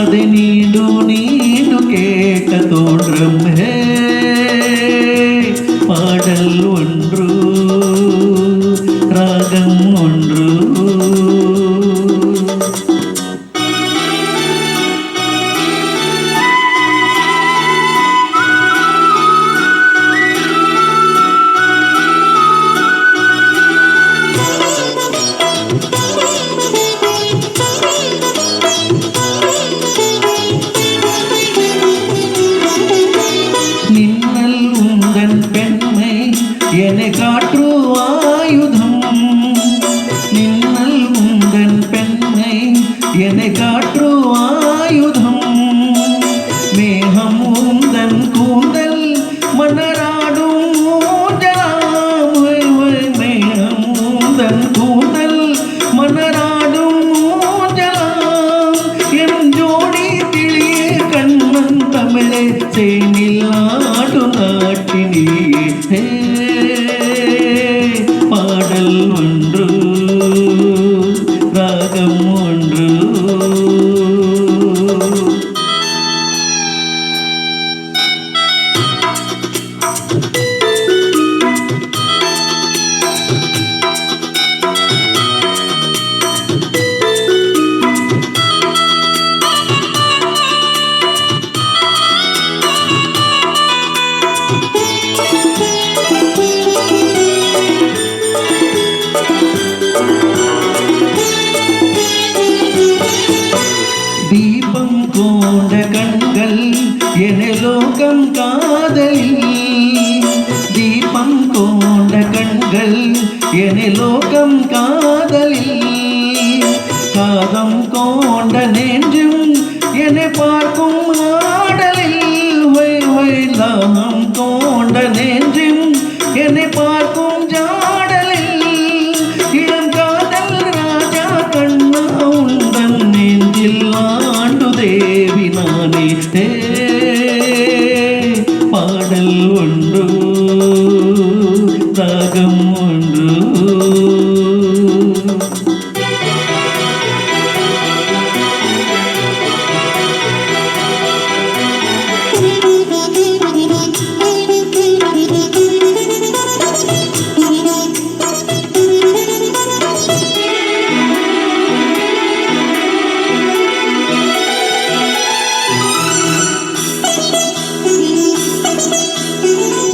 அதை நீண்டு நீண்டு கேட்க தோன்றும் பாடல் ஒன்று ராகம் ஒன்று என்னை காற்று ஆயுதம் நின்னல் உந்தன் பெண்ணை என்னை காற்று ஆயுதம் மேகம் உந்தன் கூந்தல் மன்னராடும் ஊஞ்சலாம் மேகம் உந்தன் கூந்தல் மன்னராடும் ஊஞ்சலாம் என் ஜோடி கிளியே கண்ணன் தமிழே தேனில் ஆடும் நாட்டினியே பாடல் ஒன்று ராகம் ஒன்று தீபம் கொண்ட கண்கள் என லோகம் காதலில் தீபம் கொண்ட கண்கள் என லோகம் காதலில் காதம் கொண்ட நெஞ்சும் என்னை பார்க்கும் ஆடலில் தாகம் கொண்ட நெஞ்சும் என்னை பார்க்கும் ஜாடலில் இளம் காதல் ராஜா கண்ணா உந்தன் நெஞ்சில் ஆண்டு தேவி நானே பாடல் ஒன்று ராகம் ஒன்று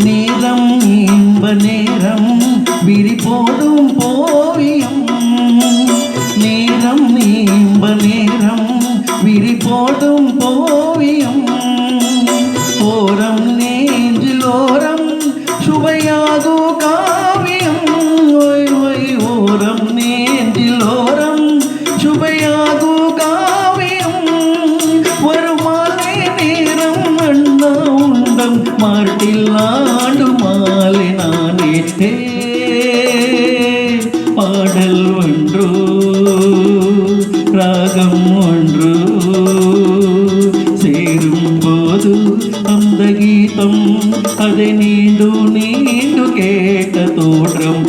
நேரம் இன்ப நேரம் விரி போடும் போவியம் நேரம் இன்ப நேரம் விரி போடும் போவியம் ஓரம் நெஞ்சில் ஓரம் சுவையாகு காவியம் ஓரம் நெஞ்சில் ஓரம் சுவையாகு காவியம் ஒரு மாலை நேரம் அண்ணா உண்டம் மாட்டில் ஆண்டு மாலை நானே பாடல் ஒன்று ராகம் ஒன்று சேரும் போது அந்த கீதம் அதை நீண்டு நீண்டு கேட்க தோன்றும்